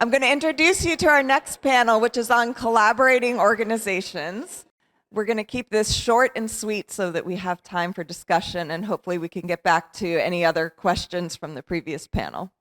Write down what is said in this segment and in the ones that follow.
I'm going to introduce you to our next panel, which is on collaborating organizations. We're going to keep this short and sweet so that we have time for discussion, and hopefully we can get back to any other questions from the previous panel.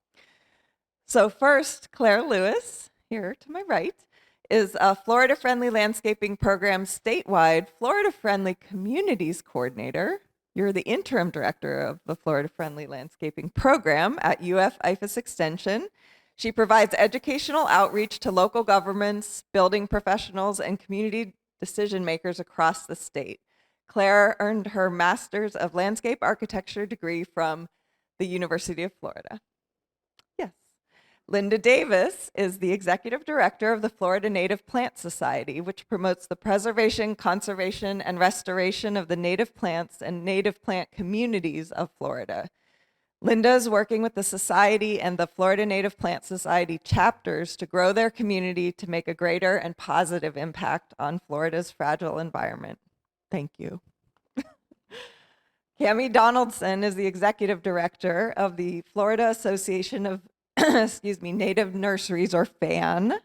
So first, Claire Lewis, here to my right, is a Florida Friendly Landscaping Program statewide Florida Friendly Communities Coordinator. You're the interim director of the Florida Friendly Landscaping Program at UF IFAS Extension. She provides educational outreach to local governments, building professionals, and community decision makers across the state. Claire earned her Master's of Landscape Architecture degree from the University of Florida. Yes. Lynda Davis is the executive director of the Florida Native Plant Society, which promotes the preservation, conservation, and restoration of the native plants and native plant communities of Florida. Lynda is working with the Society and the Florida Native Plant Society chapters to grow their community to make a greater and positive impact on Florida's fragile environment. Thank you. Cammie Donaldson is the executive director of the Florida Association of Native Nurseries, or FAN,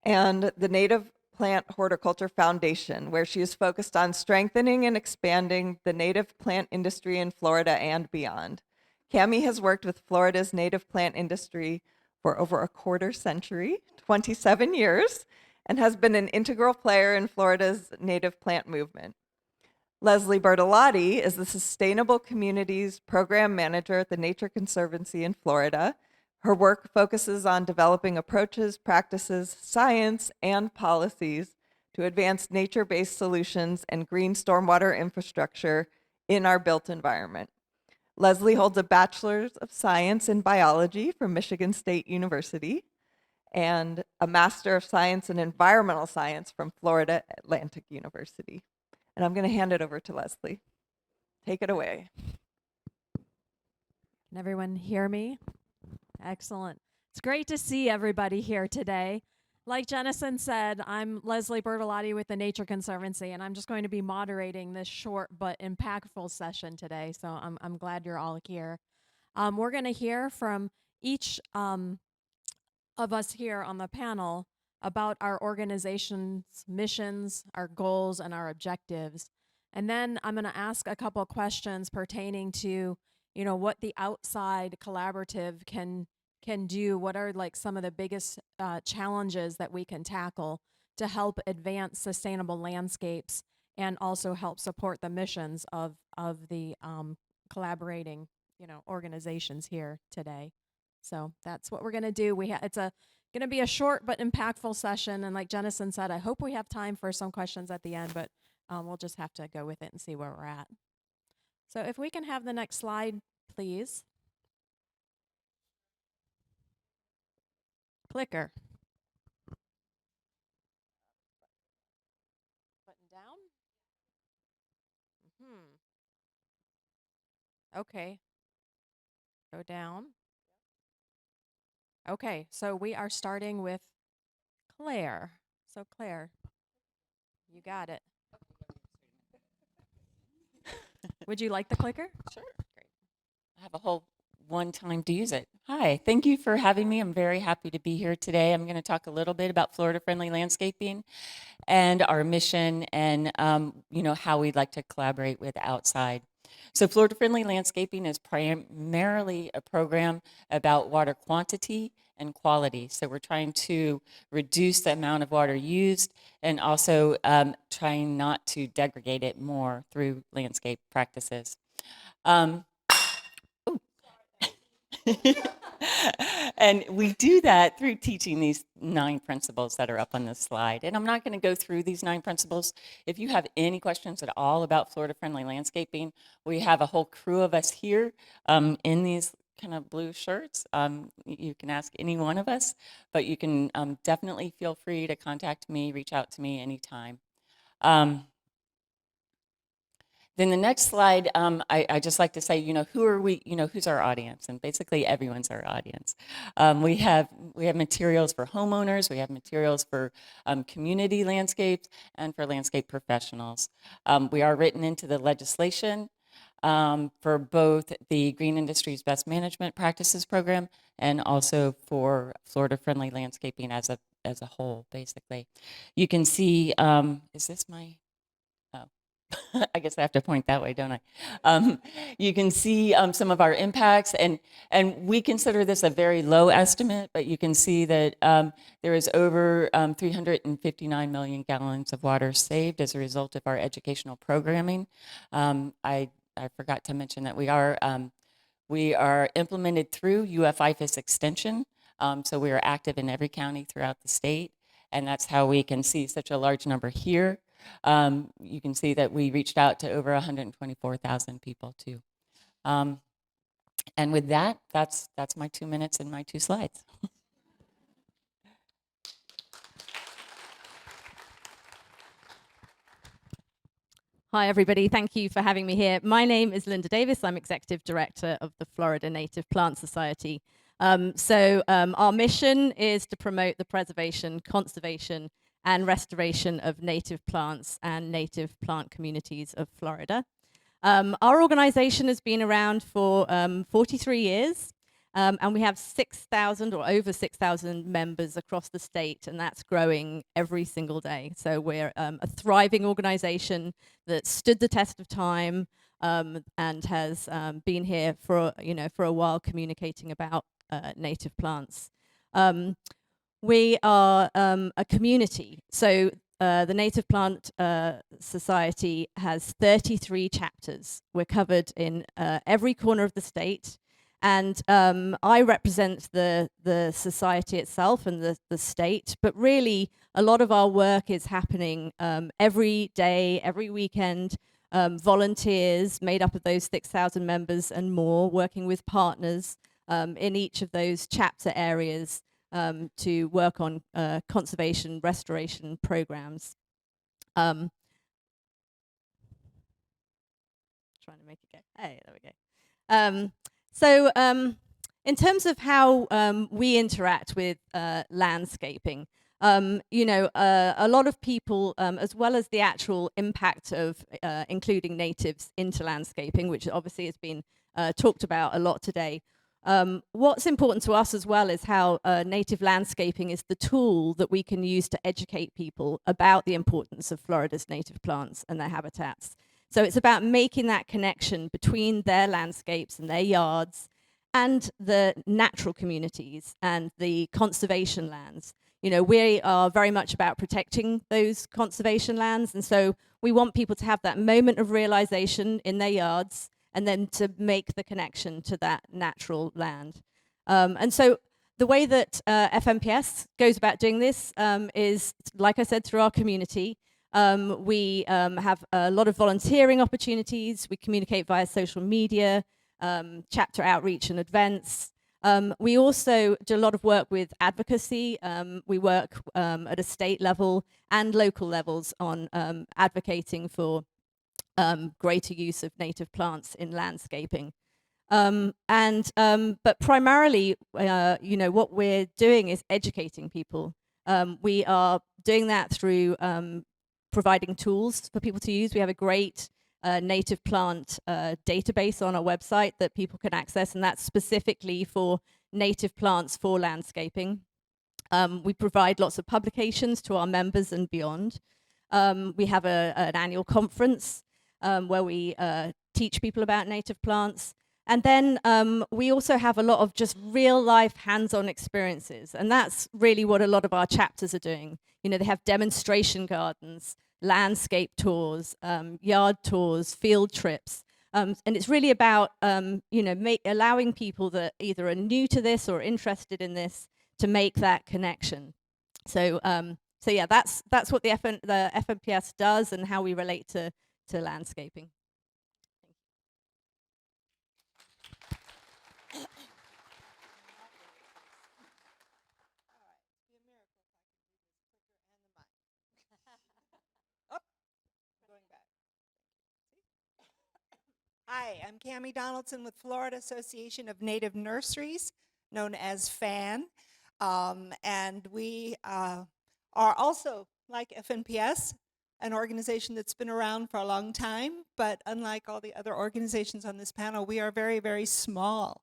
and the Native Plant Horticulture Foundation, where she is focused on strengthening and expanding the native plant industry in Florida and beyond. Cammie has worked with Florida's native plant industry for over a quarter century, 27 years, and has been an integral player in Florida's native plant movement. Lesley Bertolotti is the Sustainable Communities Program Manager at the Nature Conservancy in Florida. Her work focuses on developing approaches, practices, science, and policies to advance nature-based solutions and green stormwater infrastructure in our built environment. Lesley holds a Bachelor's of Science in Biology from Michigan State University and a Master of Science in Environmental Science from Florida Atlantic University. And I'm going to hand it over to Lesley. Take it away. Can everyone hear me? Excellent. It's great to see everybody here today. Like Jennison said, I'm Lesley Bertolotti with the Nature Conservancy, and I'm just going to be moderating this short but impactful session today, so I'm glad you're all here. We're going to hear from each of us here on the panel about our organization's missions, our goals, and our objectives. And then I'm going to ask a couple of questions pertaining to, what the outside collaborative can do, what are like some of the biggest challenges that we can tackle to help advance sustainable landscapes and also help support the missions of the collaborating organizations here today. So that's what we're going to do. It's going to be a short but impactful session, and like Jennison said, I hope we have time for some questions at the end, but we'll just have to go with it and see where we're at. So if we can have the next slide, please. Clicker. Button down? Okay. Go down. Okay, so we are starting with Claire. So Claire, you got it. Would you like the clicker? Sure. Great. I have a whole one time to use it. Hi, thank you for having me. I'm very happy to be here today. I'm going to talk a little bit about Florida Friendly Landscaping and our mission and how we'd like to collaborate with outside. So Florida Friendly Landscaping is primarily a program about water quantity and quality. So we're trying to reduce the amount of water used and also trying not to degrade it more through landscape practices. And we do that through teaching these 9 principles that are up on this slide. And I'm not going to go through these 9 principles. If you have any questions at all about Florida Friendly Landscaping, we have a whole crew of us here in these kind of blue shirts. You can ask any one of us, but you can definitely feel free to contact me, reach out to me anytime. Then the next slide, I just like to say, who are we, who's our audience? And basically everyone's our audience. We have materials for homeowners, we have materials for community landscapes, and for landscape professionals. We are written into the legislation for both the Green Industries Best Management Practices Program and also for Florida-friendly landscaping as a whole, basically. You can see, is this my, oh, I guess I have to point that way, don't I? You can see some of our impacts, and we consider this a very low estimate, but you can see that there is over 359 million gallons of water saved as a result of our educational programming. I forgot to mention that we are implemented through UF-IFAS extension, so we are active in every county throughout the state, and that's how we can see such a large number here. You can see that we reached out to over 124,000 people too. And with that, that's my 2 minutes and my 2 slides. Hi, everybody. Thank you for having me here. My name is Lynda Davis. I'm Executive Director of the Florida Native Plant Society. Our mission is to promote the preservation, conservation, and restoration of native plants and native plant communities of Florida. Our organization has been around for 43 years. And we have 6,000 or over 6,000 members across the state, and that's growing every single day. So we're a thriving organization that stood the test of time and has been here for a while, communicating about native plants. We are a community. So the Native Plant Society has 33 chapters. We're covered in every corner of the state. And I represent the society itself and the state, but really a lot of our work is happening every day, every weekend. Volunteers made up of those 6,000 members and more, working with partners in each of those chapter areas to work on conservation, restoration programs. Trying to make it go. Hey, there we go. So in terms of how we interact with landscaping, a lot of people, as well as the actual impact of including natives into landscaping, which obviously has been talked about a lot today, what's important to us as well is how native landscaping is the tool that we can use to educate people about the importance of Florida's native plants and their habitats. So it's about making that connection between their landscapes and their yards and the natural communities and the conservation lands. You know, we are very much about protecting those conservation lands, and so we want people to have that moment of realization in their yards and then to make the connection to that natural land. And so the way that FNPS goes about doing this is, like I said, through our community. We have a lot of volunteering opportunities. We communicate via social media, chapter outreach and events. We also do a lot of work with advocacy. We work at a state level and local levels on advocating for greater use of native plants in landscaping. But primarily, what we're doing is educating people. We are doing that through providing tools for people to use. We have a great native plant database on our website that people can access, and that's specifically for native plants for landscaping. We provide lots of publications to our members and beyond. We have an annual conference where we teach people about native plants. And then we also have a lot of just real life hands-on experiences. And that's really what a lot of our chapters are doing. You know, they have demonstration gardens, landscape tours, yard tours, field trips. And it's really about, allowing people that either are new to this or interested in this to make that connection. So yeah, that's what the FNPS does and how we relate to landscaping. Hi, I'm Cammie Donaldson with Florida Association of Native Nurseries, known as FAN. And we are also, like FNPS, an organization that's been around for a long time, but unlike all the other organizations on this panel, we are very, very small.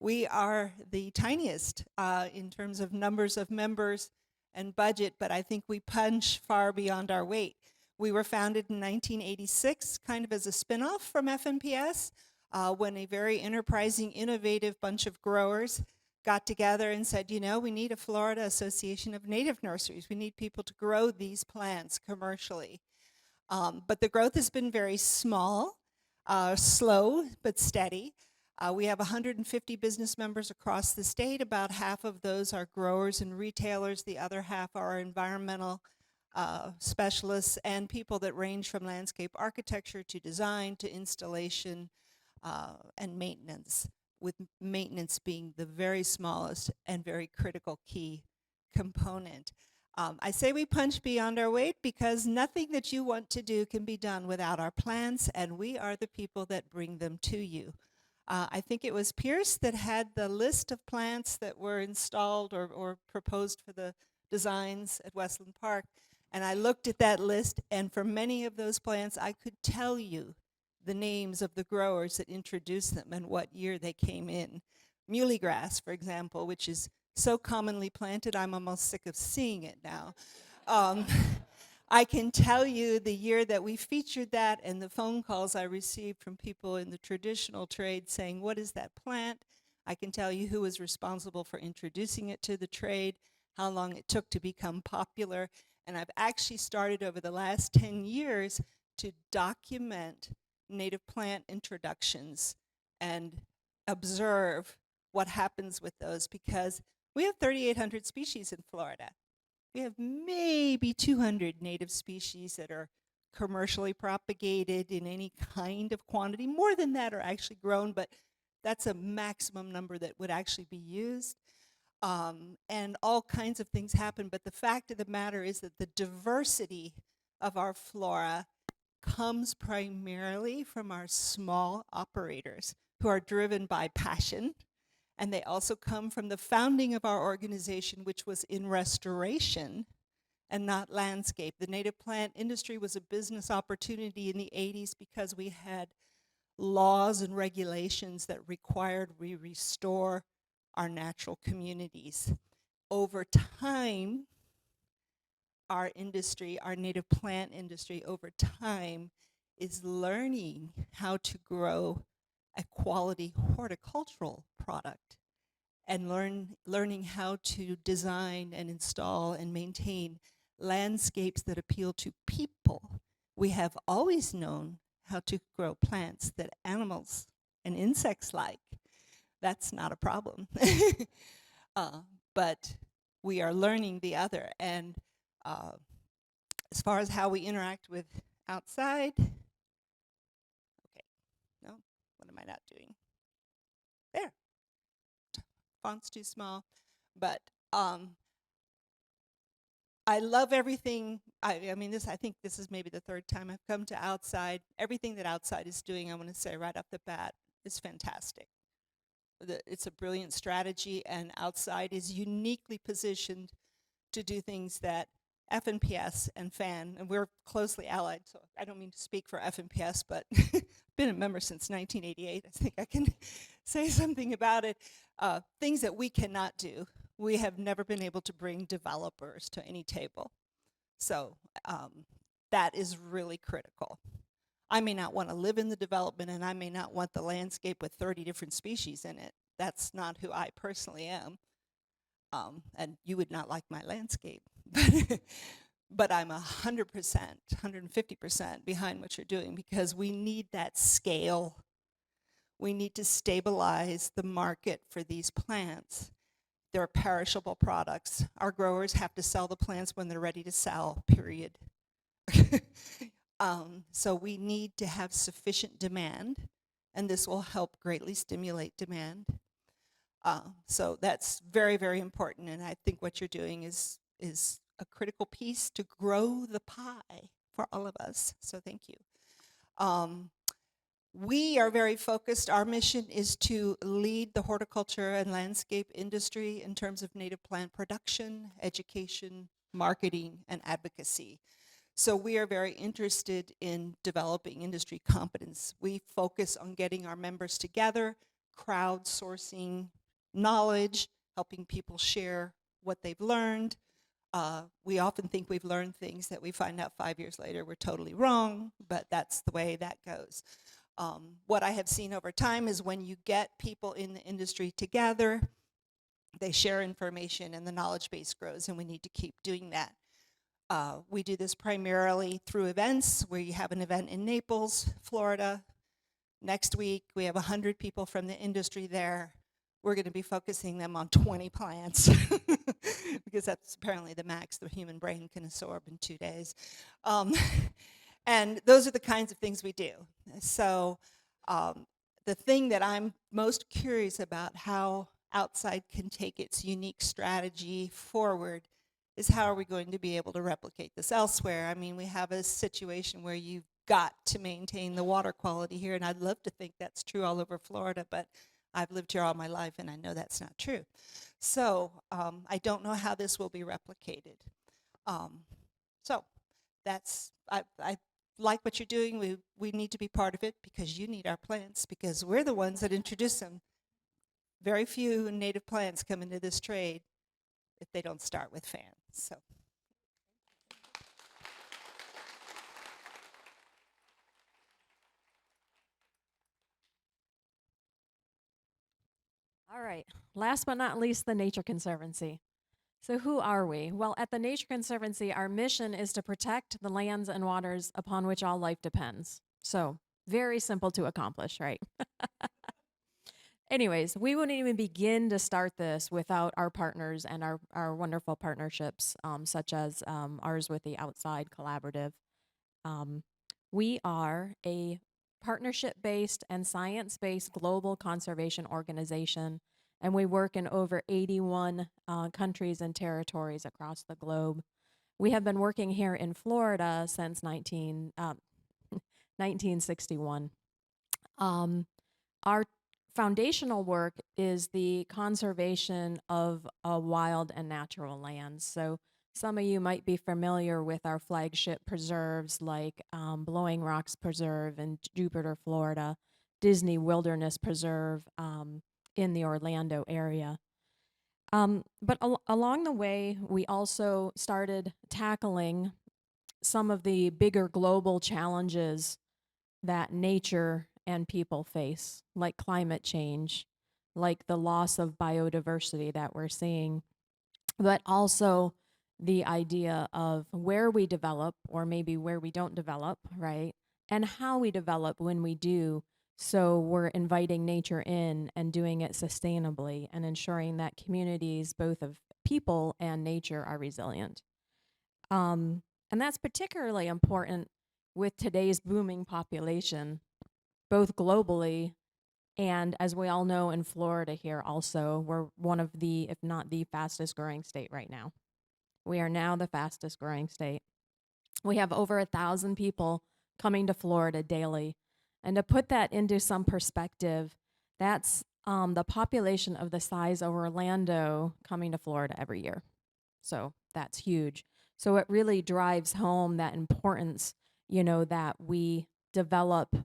We are the tiniest in terms of numbers of members and budget, but I think we punch far beyond our weight. We were founded in 1986, kind of as a spinoff from FNPS, when a very enterprising, innovative bunch of growers got together and said, you know, we need a Florida Association of Native Nurseries. We need people to grow these plants commercially. But the growth has been very small, slow, but steady. We have 150 business members across the state. About half of those are growers and retailers. The other half are environmental specialists and people that range from landscape architecture to design to installation and maintenance, with maintenance being the very smallest and very critical key component. I say we punch beyond our weight because nothing that you want to do can be done without our plants, and we are the people that bring them to you. I think it was Pierce that had the list of plants that were installed or proposed for the designs at Westland Park, and I looked at that list, and for many of those plants, I could tell you the names of the growers that introduced them and what year they came in. Muley grass, for example, which is so commonly planted, I'm almost sick of seeing it now. I can tell you the year that we featured that and the phone calls I received from people in the traditional trade saying, what is that plant? I can tell you who was responsible for introducing it to the trade, how long it took to become popular, and I've actually started over the last 10 years to document native plant introductions and observe what happens with those, because we have 3,800 species in Florida. We have maybe 200 native species that are commercially propagated in any kind of quantity. More than that are actually grown, but that's a maximum number that would actually be used. And all kinds of things happen, but the fact of the matter is that the diversity of our flora comes primarily from our small operators who are driven by passion. And they also come from the founding of our organization, which was in restoration and not landscape. The native plant industry was a business opportunity in the 80s because we had laws and regulations that required we restore our natural communities. Over time, our industry, our native plant industry, over time is learning how to grow a quality horticultural product and learning how to design and install and maintain landscapes that appeal to people. We have always known how to grow plants that animals and insects like. That's not a problem. But we are learning the other. And as far as how we interact with outside, okay, no, what am I not doing? There, font's too small, but I love everything. I mean, I think this is maybe the third time I've come to outside. Everything that outside is doing, I want to say right off the bat, is fantastic. It's a brilliant strategy, and outside is uniquely positioned to do things that FNPS and FAN, and we're closely allied, so I don't mean to speak for FNPS, but been a member since 1988. I think I can say something about it. Things that we cannot do. We have never been able to bring developers to any table. So that is really critical. I may not want to live in the development, and I may not want the landscape with 30 different species in it. That's not who I personally am. And you would not like my landscape. But I'm 100%, 150% behind what you're doing, because we need that scale. We need to stabilize the market for these plants. They're perishable products. Our growers have to sell the plants when they're ready to sell, period. So we need to have sufficient demand, and this will help greatly stimulate demand. So that's very, very important, and I think what you're doing is a critical piece to grow the pie for all of us, so thank you. We are very focused. Our mission is to lead the horticulture and landscape industry in terms of native plant production, education, marketing, and advocacy. So we are very interested in developing industry competence. We focus on getting our members together, crowdsourcing knowledge, helping people share what they've learned. We often think we've learned things that we find out 5 years later we're totally wrong, but that's the way that goes. What I have seen over time is when you get people in the industry together, they share information and the knowledge base grows, and we need to keep doing that. We do this primarily through events, where you have an event in Naples, Florida. Next week, we have 100 people from the industry there. We're going to be focusing them on 20 plants because that's apparently the max the human brain can absorb in 2 days. And those are the kinds of things we do. So the thing that I'm most curious about how outside can take its unique strategy forward is how are we going to be able to replicate this elsewhere? I mean, we have a situation where you've got to maintain the water quality here, and I'd love to think that's true all over Florida, but I've lived here all my life, and I know that's not true. So I don't know how this will be replicated. So that's, I like what you're doing. We need to be part of it because you need our plants, because we're the ones that introduce them. Very few native plants come into this trade if they don't start with fans. So. All right. Last but not least, the Nature Conservancy. So who are we? Well, at the Nature Conservancy, our mission is to protect the lands and waters upon which all life depends. So very simple to accomplish, right? Anyways, we wouldn't even begin to start this without our partners and our wonderful partnerships, such as ours with the Outside Collaborative. We are a partnership-based and science-based global conservation organization, and we work in over 81 countries and territories across the globe. We have been working here in Florida since 1961. Our foundational work is the conservation of wild and natural lands. So some of you might be familiar with our flagship preserves like Blowing Rocks Preserve in Jupiter, Florida, Disney Wilderness Preserve in the Orlando area. But along the way, we also started tackling some of the bigger global challenges that nature and people face, like climate change, like the loss of biodiversity that we're seeing, but also the idea of where we develop or maybe where we don't develop, right? And how we develop when we do. So we're inviting nature in and doing it sustainably and ensuring that communities, both of people and nature, are resilient. And that's particularly important with today's booming population, both globally and, as we all know, in Florida here also. We're one of the, if not the fastest growing state right now. We are now the fastest growing state. We have over 1,000 people coming to Florida daily. And to put that into some perspective, that's the population of the size of Orlando coming to Florida every year. So that's huge. So it really drives home that importance, that we develop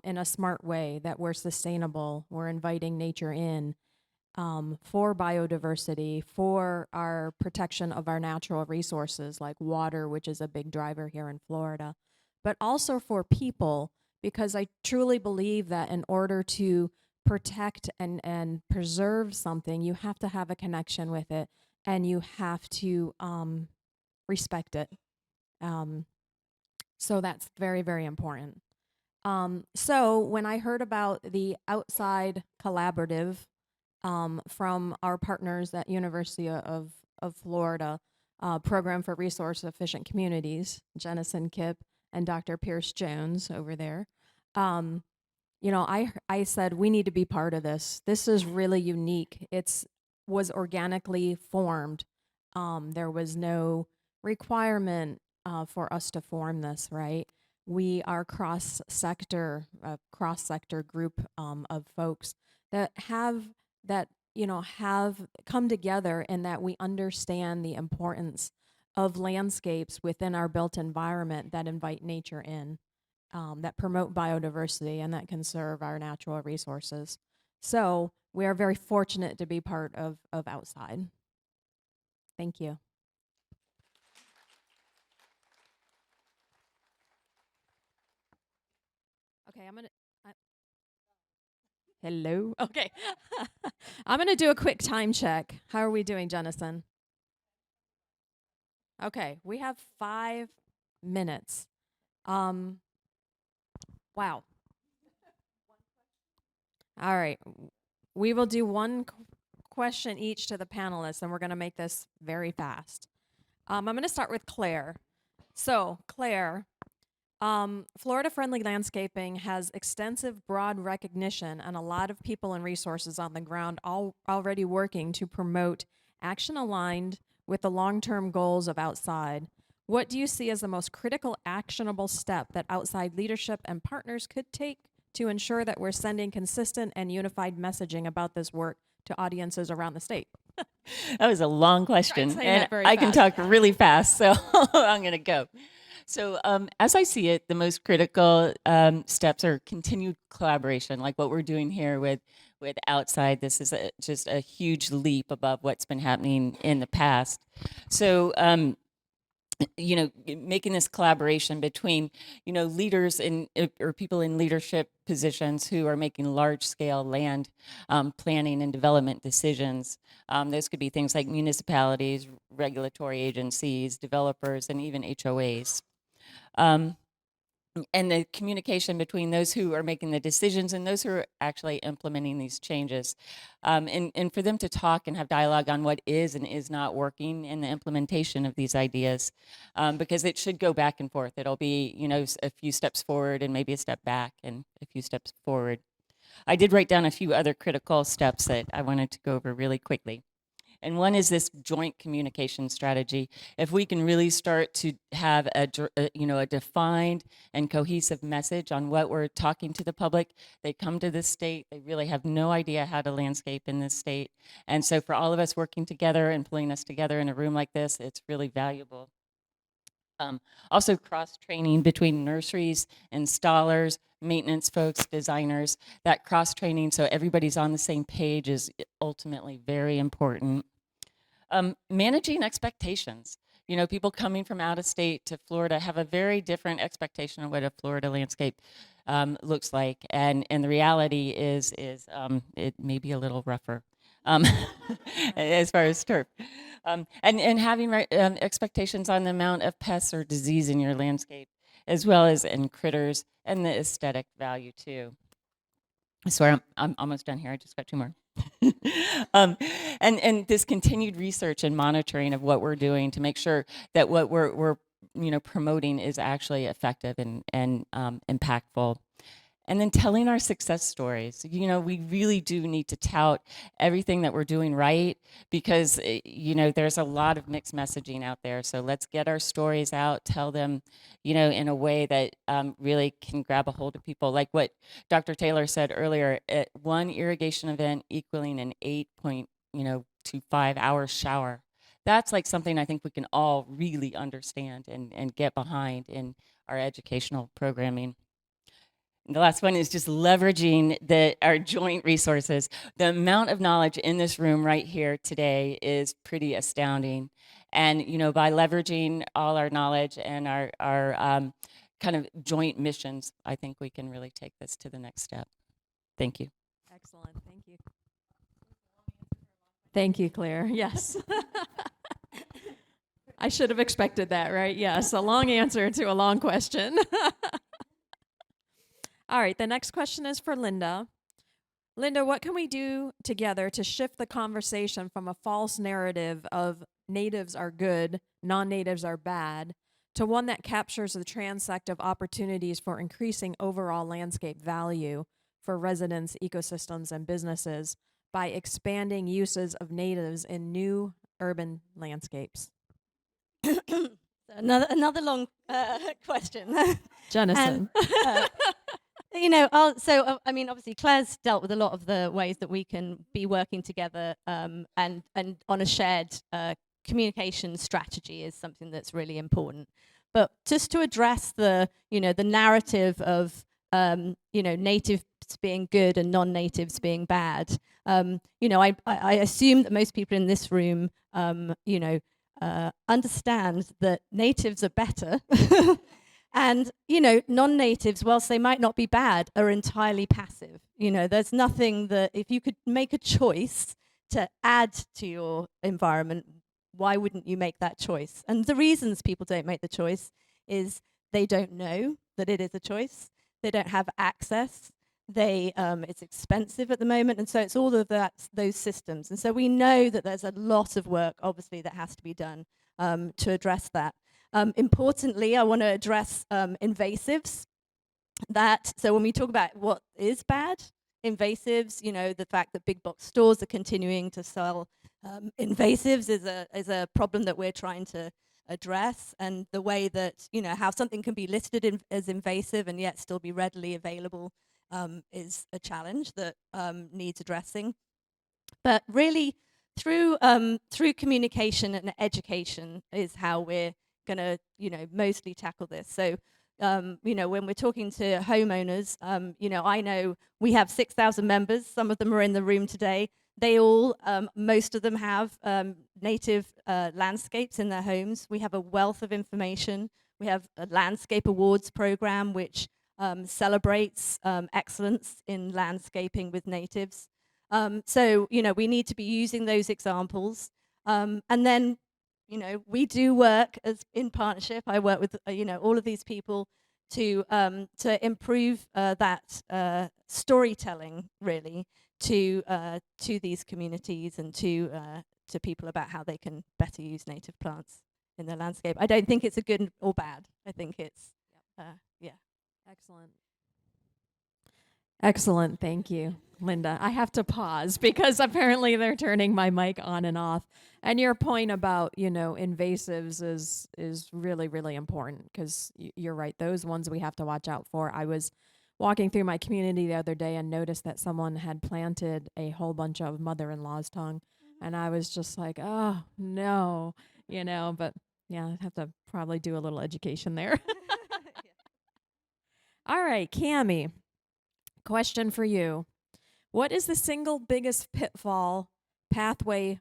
in a smart way, that we're sustainable, we're inviting nature in for biodiversity, for our protection of our natural resources like water, which is a big driver here in Florida, but also for people, because I truly believe that in order to protect and preserve something, you have to have a connection with it and you have to respect it. So that's very, very important. So when I heard about the Outside Collaborative from our partners at University of Florida Program for Resource Efficient Communities, Jennison Kipp and Dr. Pierce Jones over there, I said, we need to be part of this. This is really unique. Was organically formed. There was no requirement for us to form this, right? We are cross-sector group of folks that have come together, and that we understand the importance of landscapes within our built environment that invite nature in, that promote biodiversity and that conserve our natural resources. So we are very fortunate to be part of Outside. Thank you. Okay, hello. Okay. I'm going to do a quick time check. How are we doing, Jennison? Okay, we have 5 minutes. Wow. All right. We will do one question each to the panelists, and we're going to make this very fast. I'm going to start with Claire. So, Claire, Florida Friendly Landscaping has extensive broad recognition and a lot of people and resources on the ground already working to promote action aligned with the long-term goals of Outside. What do you see as the most critical actionable step that Outside leadership and partners could take to ensure that we're sending consistent and unified messaging about this work to audiences around the state? That was a long question, saying and that very I can fast. talk really fast, so I'm going to go. So as I see it, the most critical steps are continued collaboration, like what we're doing here with Outside. This is just a huge leap above what's been happening in the past. So making this collaboration between, leaders or people in leadership positions who are making large scale land planning and development decisions. Those could be things like municipalities, regulatory agencies, developers, and even HOAs. And the communication between those who are making the decisions and those who are actually implementing these changes. And for them to talk and have dialogue on what is and is not working in the implementation of these ideas, because it should go back and forth. It'll be, a few steps forward and maybe a step back and a few steps forward. I did write down a few other critical steps that I wanted to go over really quickly. And one is this joint communication strategy. If we can really start to have a defined and cohesive message on what we're talking to the public, they come to this state, they really have no idea how to landscape in this state. And so for all of us working together and pulling us together in a room like this, it's really valuable. Also cross-training between nurseries, installers, maintenance folks, designers. That cross-training so everybody's on the same page is ultimately very important. Managing expectations. People coming from out of state to Florida have a very different expectation of what a Florida landscape looks like, and the reality is it may be a little rougher as far as turf, and having expectations on the amount of pests or disease in your landscape, as well as in critters and the aesthetic value too. I swear I'm almost done here. I just got 2 more. And this continued research and monitoring of what we're doing to make sure that what we're promoting is actually effective and impactful. And then telling our success stories. We really do need to tout everything that we're doing right, because there's a lot of mixed messaging out there. So let's get our stories out, tell them, in a way that really can grab a hold of people. Like what Dr. Taylor said earlier, one irrigation event equaling an 8.25-hour shower. That's like something I think we can all really understand and get behind in our educational programming. The last one is just leveraging our joint resources. The amount of knowledge in this room right here today is pretty astounding. And, by leveraging all our knowledge and our kind of joint missions, I think we can really take this to the next step. Thank you. Excellent. Thank you. Thank you, Claire. Yes. I should have expected that, right? Yes, a long answer to a long question. All right, the next question is for Lynda. Lynda, what can we do together to shift the conversation from a false narrative of natives are good, non-natives are bad, to one that captures the transect of opportunities for increasing overall landscape value for residents, ecosystems, and businesses by expanding uses of natives in new urban landscapes? Another long question. Jennison. I mean, obviously, Claire's dealt with a lot of the ways that we can be working together, and on a shared communication strategy is something that's really important. But just to address the narrative of native natives being good and non-natives being bad. You know, I assume that most people in this room, you know, understand that natives are better. And, you know, non-natives, whilst they might not be bad, are entirely passive. You know, there's nothing that, if you could make a choice to add to your environment, why wouldn't you make that choice? And the reasons people don't make the choice is they don't know that it is a choice. They don't have access. It's expensive at the moment. And so it's all of those systems. And so we know that there's a lot of work, obviously, that has to be done to address that. Importantly, I want to address invasives. So when we talk about what is bad, invasives, you know, the fact that big box stores are continuing to sell invasives is a problem that we're trying to address, and the way that, you know, how something can be listed as invasive and yet still be readily available is a challenge that needs addressing. But really, through communication and education is how we're going to, you know, mostly tackle this. So, you know, when we're talking to homeowners, you know, I know we have 6,000 members. Some of them are in the room today. They all, most of them have native landscapes in their homes. We have a wealth of information. We have a landscape awards program which celebrates excellence in landscaping with natives. So, you know, we need to be using those examples. And then, you know, we do work in partnership. I work with, you know, all of these people to improve that storytelling, really, to these communities and to people about how they can better use native plants in their landscape. I don't think it's a good or bad. I think it's, yeah. Excellent. Excellent. Thank you, Lynda. I have to pause because apparently they're turning my mic on and off. And your point about, you know, invasives is really, really important because you're right. Those ones we have to watch out for. I was walking through my community the other day and noticed that someone had planted a whole bunch of mother-in-law's tongue. And I was just like, oh, no, you know, but yeah, I'd have to probably do a little education there. All right, Cammie, question for you. What is the single biggest pitfall, pathway,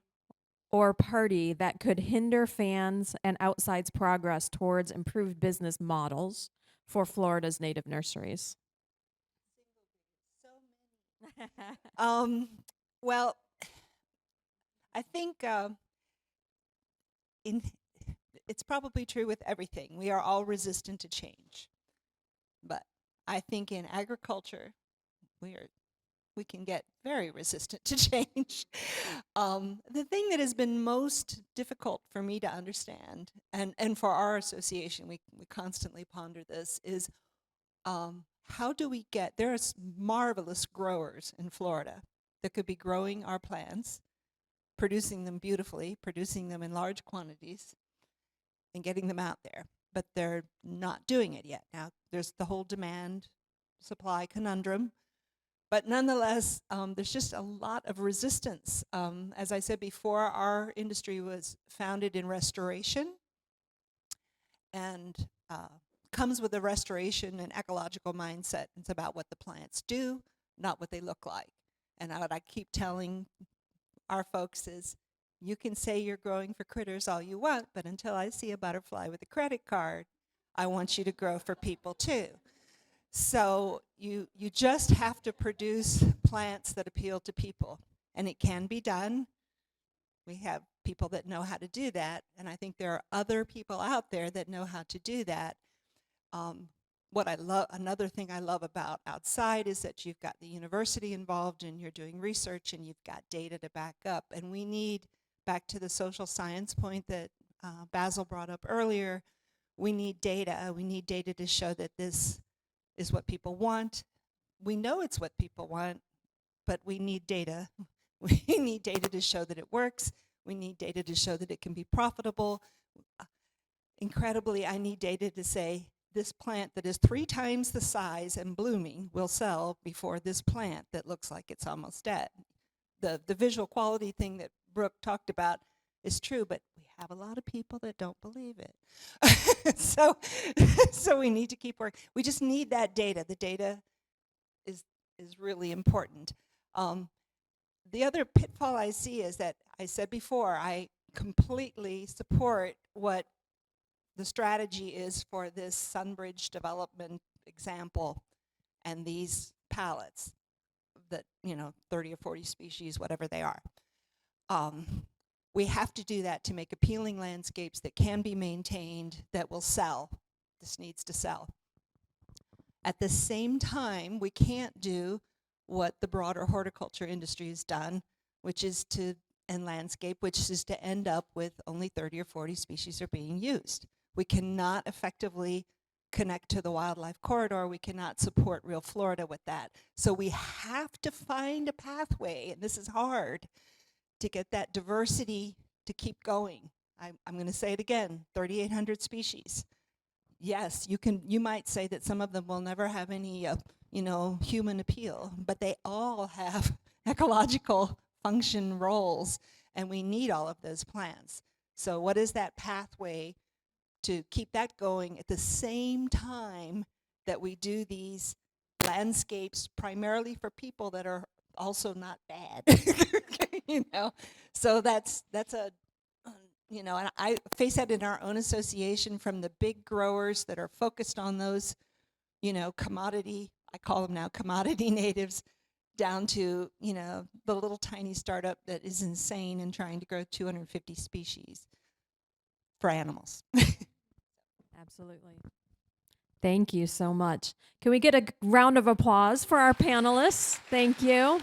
or party that could hinder fans and outside's progress towards improved business models for Florida's native nurseries? Well, I think it's probably true with everything. We are all resistant to change. But I think in agriculture, we can get very resistant to change. The thing that has been most difficult for me to understand, and for our association, we constantly ponder this, is how do we get, there are marvelous growers in Florida that could be growing our plants, producing them beautifully, producing them in large quantities, and getting them out there. But they're not doing it yet. Now, there's the whole demand-supply conundrum. But nonetheless, there's just a lot of resistance. As I said before, our industry was founded in restoration and comes with a restoration and ecological mindset. It's about what the plants do, not what they look like. And what I keep telling our folks is, you can say you're growing for critters all you want, but until I see a butterfly with a credit card, I want you to grow for people too. So you just have to produce plants that appeal to people, and it can be done. We have people that know how to do that, and I think there are other people out there that know how to do that. Another thing I love about outside is that you've got the university involved and you're doing research and you've got data to back up. And we need, back to the social science point that Basil brought up earlier, we need data. We need data to show that this is what people want. We know it's what people want, but we need data. We need data to show that it works. We need data to show that it can be profitable. Incredibly, I need data to say this plant that is 3 times the size and blooming will sell before this plant that looks like it's almost dead. The visual quality thing that Brooke talked about is true, but we have a lot of people that don't believe it. so we need to keep working. We just need that data. The data is is really important. The other pitfall I see is that I said before, I completely support what the strategy is for this Sunbridge development example and these pallets that, 30 or 40 species, whatever they are. We have to do that to make appealing landscapes that can be maintained, that will sell. This needs to sell. At the same time, we can't do what the broader horticulture industry has done, and landscape, which is to end up with only 30 or 40 species are being used. We cannot effectively connect to the wildlife corridor. We cannot support real Florida with that. So we have to find a pathway, and this is hard, to get that diversity to keep going. I'm going to say it again, 3,800 species. Yes, you might say that some of them will never have any, human appeal, but they all have ecological function roles, and we need all of those plants. So what is that pathway to keep that going at the same time that we do these landscapes primarily for people that are also not bad? So that's a and I face that in our own association, from the big growers that are focused on those, commodity, I call them now commodity natives, down to, the little tiny startup that is insane and trying to grow 250 species for animals. Absolutely. Thank you so much. Can we get a round of applause for our panelists? Thank you.